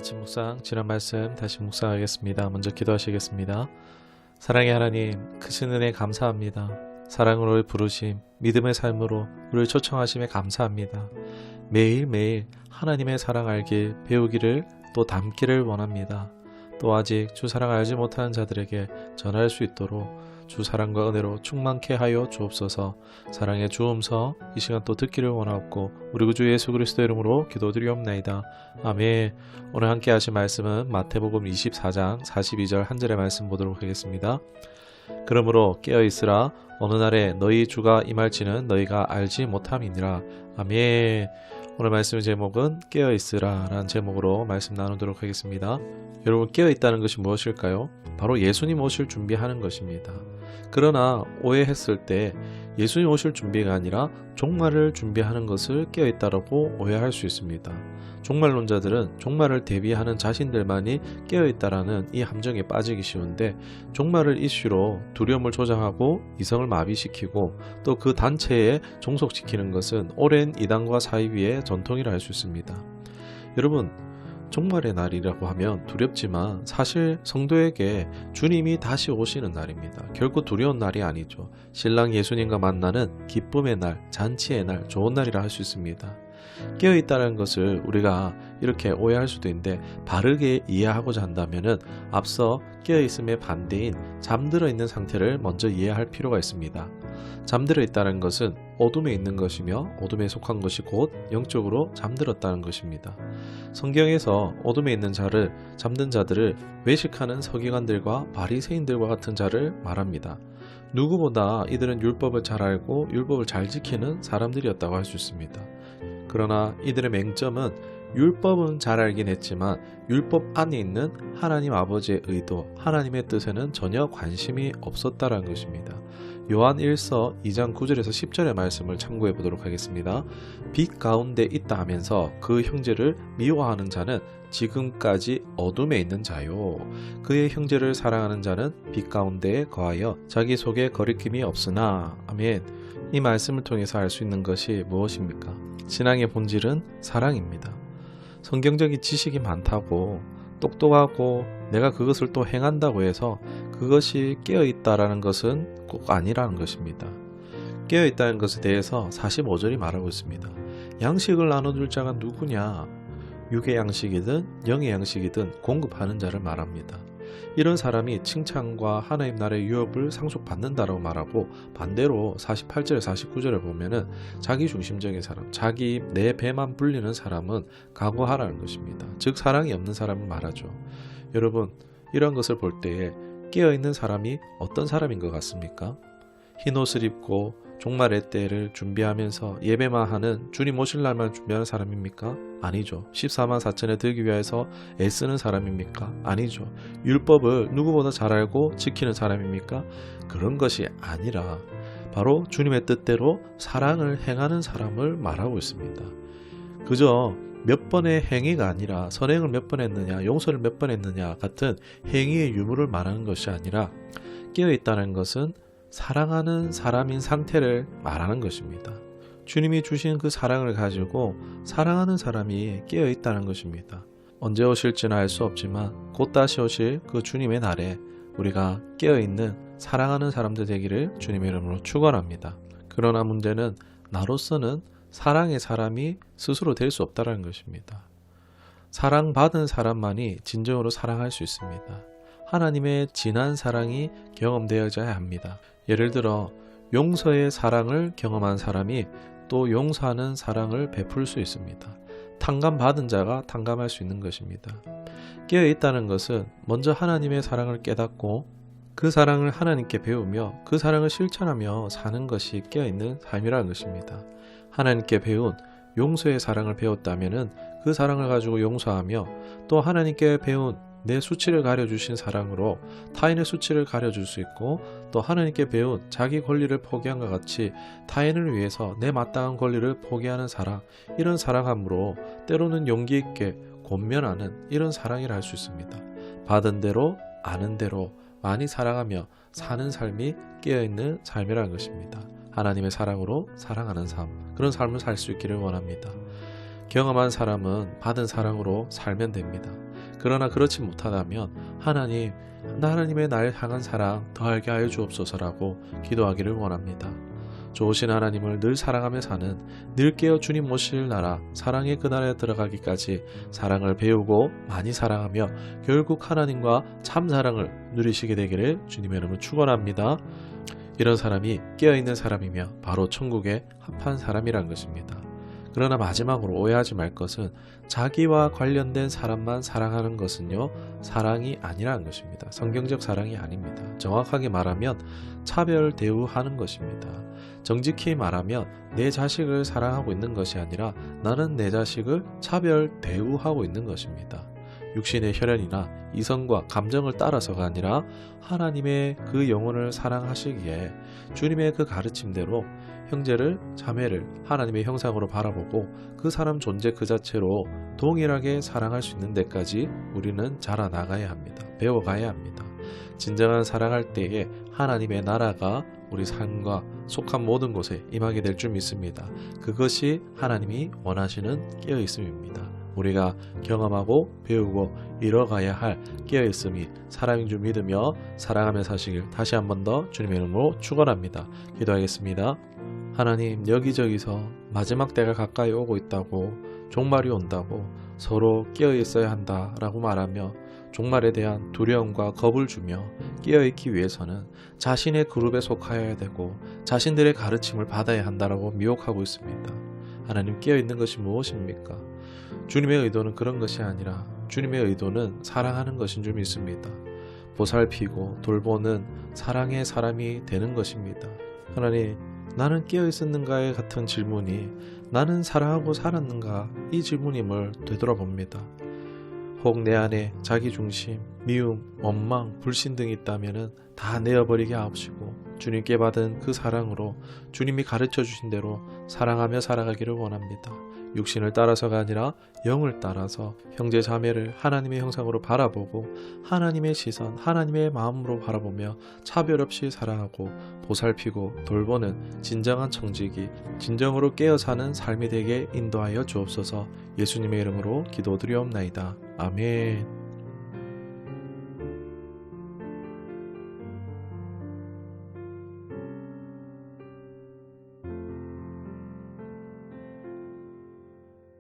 아침 묵상 지난 말씀 다시 묵상하겠습니다. 먼저 기도하시겠습니다. 사랑의 하나님, 크신 은혜 감사합니다. 사랑으로의 부르심, 믿음의 삶으로 우리를 초청하심에 감사합니다. 매일매일 하나님의 사랑 알길 배우기를 또 담기를 원합니다. 또 아직 주 사랑 알지 못하는 자들에게 전할 수 있도록 주 사랑과 은혜로 충만케 하여 주옵소서. 사랑의 주음서 이 시간 또 듣기를 원하옵고 우리 구주 예수 그리스도 이름으로 기도드리옵나이다. 아멘. 오늘 함께 하실 말씀은 마태복음 24장 42절 한 절의 말씀 보도록 하겠습니다. 그러므로 깨어있으라. 어느 날에 너희 주가 임할지는 너희가 알지 못함이니라. 아멘. 오늘 말씀의 제목은 깨어있으라 라는 제목으로 말씀 나누도록 하겠습니다. 여러분, 깨어있다는 것이 무엇일까요? 바로 예수님 오실 준비하는 것입니다. 그러나 오해했을 때 예수님 오실 준비가 아니라 종말을 준비하는 것을 깨어있다라고 오해할 수 있습니다. 종말론자들은 종말을 대비하는 자신들만이 깨어있다라는 이 함정에 빠지기 쉬운데, 종말을 이슈로 두려움을 조장하고 이성을 마비시키고 또 그 단체에 종속시키는 것은 오랜 이단과 사이비의 전통이라 할 수 있습니다. 여러분, 종말의 날이라고 하면 두렵지만 사실 성도에게 주님이 다시 오시는 날입니다. 결코 두려운 날이 아니죠. 신랑 예수님과 만나는 기쁨의 날, 잔치의 날, 좋은 날이라 할 수 있습니다. 깨어있다는 것을 우리가 이렇게 오해할 수도 있는데, 바르게 이해하고자 한다면 앞서 깨어있음의 반대인 잠들어 있는 상태를 먼저 이해할 필요가 있습니다. 잠들어 있다는 것은 어둠에 있는 것이며 어둠에 속한 것이 곧 영적으로 잠들었다는 것입니다. 성경에서 어둠에 있는 자를, 잠든 자들을 외식하는 서기관들과 바리새인들과 같은 자를 말합니다. 누구보다 이들은 율법을 잘 알고 율법을 잘 지키는 사람들이었다고 할 수 있습니다. 그러나 이들의 맹점은 율법은 잘 알긴 했지만 율법 안에 있는 하나님 아버지의 의도, 하나님의 뜻에는 전혀 관심이 없었다는 것입니다. 요한 1서 2장 9절에서 10절의 말씀을 참고해 보도록 하겠습니다. 빛 가운데 있다 하면서 그 형제를 미워하는 자는 지금까지 어둠에 있는 자요. 그의 형제를 사랑하는 자는 빛 가운데에 거하여 자기 속에 거리낌이 없으나. 아멘. 이 말씀을 통해서 알 수 있는 것이 무엇입니까? 신앙의 본질은 사랑입니다. 성경적인 지식이 많다고, 똑똑하고 내가 그것을 또 행한다고 해서 그것이 깨어있다라는 것은 꼭 아니라는 것입니다. 깨어있다는 것에 대해서 45절이 말하고 있습니다. 양식을 나눠줄 자가 누구냐? 육의 양식이든 영의 양식이든 공급하는 자를 말합니다. 이런 사람이 칭찬과 하나님 나라의 유업을 상속받는다라고 말하고, 반대로 48절에 49절에 보면은 자기 중심적인 사람, 자기 내 배만 불리는 사람은 각오하라는 것입니다. 즉 사랑이 없는 사람을 말하죠. 여러분, 이런 것을 볼 때에 깨어있는 사람이 어떤 사람인 것 같습니까? 흰 옷을 입고 종말의 때를 준비하면서 예배만 하는, 주님 오실 날만 준비하는 사람입니까? 아니죠. 14만 4천에 들기 위해서 애쓰는 사람입니까? 아니죠. 율법을 누구보다 잘 알고 지키는 사람입니까? 그런 것이 아니라 바로 주님의 뜻대로 사랑을 행하는 사람을 말하고 있습니다. 그저 몇 번의 행위가 아니라 선행을 몇 번 했느냐, 용서를 몇 번 했느냐 같은 행위의 유무를 말하는 것이 아니라, 깨어있다는 것은 사랑하는 사람인 상태를 말하는 것입니다. 주님이 주신 그 사랑을 가지고 사랑하는 사람이 깨어있다는 것입니다. 언제 오실지는 알 수 없지만 곧 다시 오실 그 주님의 날에 우리가 깨어있는 사랑하는 사람들 되기를 주님의 이름으로 축원합니다. 그러나 문제는 나로서는 사랑의 사람이 스스로 될 수 없다는 것입니다. 사랑받은 사람만이 진정으로 사랑할 수 있습니다. 하나님의 진한 사랑이 경험되어져야 합니다. 예를 들어 용서의 사랑을 경험한 사람이 또 용서하는 사랑을 베풀 수 있습니다. 탕감받은 자가 탕감할 수 있는 것입니다. 깨어있다는 것은 먼저 하나님의 사랑을 깨닫고 그 사랑을 하나님께 배우며 그 사랑을 실천하며 사는 것이 깨어있는 삶이라는 것입니다. 하나님께 배운 용서의 사랑을 배웠다면 그 사랑을 가지고 용서하며, 또 하나님께 배운 내 수치를 가려주신 사랑으로 타인의 수치를 가려줄 수 있고, 또 하나님께 배운 자기 권리를 포기한 것 같이 타인을 위해서 내 마땅한 권리를 포기하는 사랑, 이런 사랑함으로 때로는 용기 있게 권면하는 이런 사랑이라 할 수 있습니다. 받은 대로 아는 대로 많이 사랑하며 사는 삶이 깨어있는 삶이라는 것입니다. 하나님의 사랑으로 사랑하는 삶, 그런 삶을 살 수 있기를 원합니다. 경험한 사람은 받은 사랑으로 살면 됩니다. 그러나 그렇지 못하다면 하나님의 날 향한 사랑 더하게 하여 주옵소서라고 기도하기를 원합니다. 좋으신 하나님을 늘 사랑하며 사는, 늘 깨어 주님 모실 나라 사랑의 그날에 들어가기까지 사랑을 배우고 많이 사랑하며 결국 하나님과 참 사랑을 누리시게 되기를 주님의 이름으로 축원합니다. 이런 사람이 깨어있는 사람이며 바로 천국에 합한 사람이란 것입니다. 그러나 마지막으로 오해하지 말 것은 자기와 관련된 사람만 사랑하는 것은요, 사랑이 아니라는 것입니다. 성경적 사랑이 아닙니다. 정확하게 말하면 차별 대우하는 것입니다. 정직히 말하면 내 자식을 사랑하고 있는 것이 아니라 나는 내 자식을 차별 대우하고 있는 것입니다. 육신의 혈연이나 이성과 감정을 따라서가 아니라 하나님의 그 영혼을 사랑하시기에 주님의 그 가르침대로 형제를 자매를 하나님의 형상으로 바라보고 그 사람 존재 그 자체로 동일하게 사랑할 수 있는 데까지 우리는 자라나가야 합니다. 배워가야 합니다. 진정한 사랑할 때에 하나님의 나라가 우리 삶과 속한 모든 곳에 임하게 될 줄 믿습니다. 그것이 하나님이 원하시는 깨어있음입니다. 우리가 경험하고 배우고 이뤄가야 할 깨어있음이 사랑인 줄 믿으며 사랑하며 사시길 다시 한 번 더 주님의 이름으로 축원합니다. 기도하겠습니다. 하나님, 여기저기서 마지막 때가 가까이 오고 있다고, 종말이 온다고, 서로 깨어있어야 한다라고 말하며 종말에 대한 두려움과 겁을 주며 깨어있기 위해서는 자신의 그룹에 속하여야 되고 자신들의 가르침을 받아야 한다라고 미혹하고 있습니다. 하나님, 깨어있는 것이 무엇입니까? 주님의 의도는 그런 것이 아니라 주님의 의도는 사랑하는 것인 줄 믿습니다. 보살피고 돌보는 사랑의 사람이 되는 것입니다. 하나님, 나는 깨어있었는가에 같은 질문이 나는 사랑하고 살았는가 이 질문임을 되돌아봅니다. 혹 내 안에 자기중심, 미움, 원망, 불신 등이 있다면 다 내어버리게 하옵시고 주님께 받은 그 사랑으로 주님이 가르쳐 주신 대로 사랑하며 살아가기를 원합니다. 육신을 따라서가 아니라 영을 따라서 형제 자매를 하나님의 형상으로 바라보고 하나님의 시선, 하나님의 마음으로 바라보며 차별 없이 사랑하고 보살피고 돌보는 진정한 청지기, 진정으로 깨어 사는 삶이 되게 인도하여 주옵소서. 예수님의 이름으로 기도드리옵나이다. 아멘.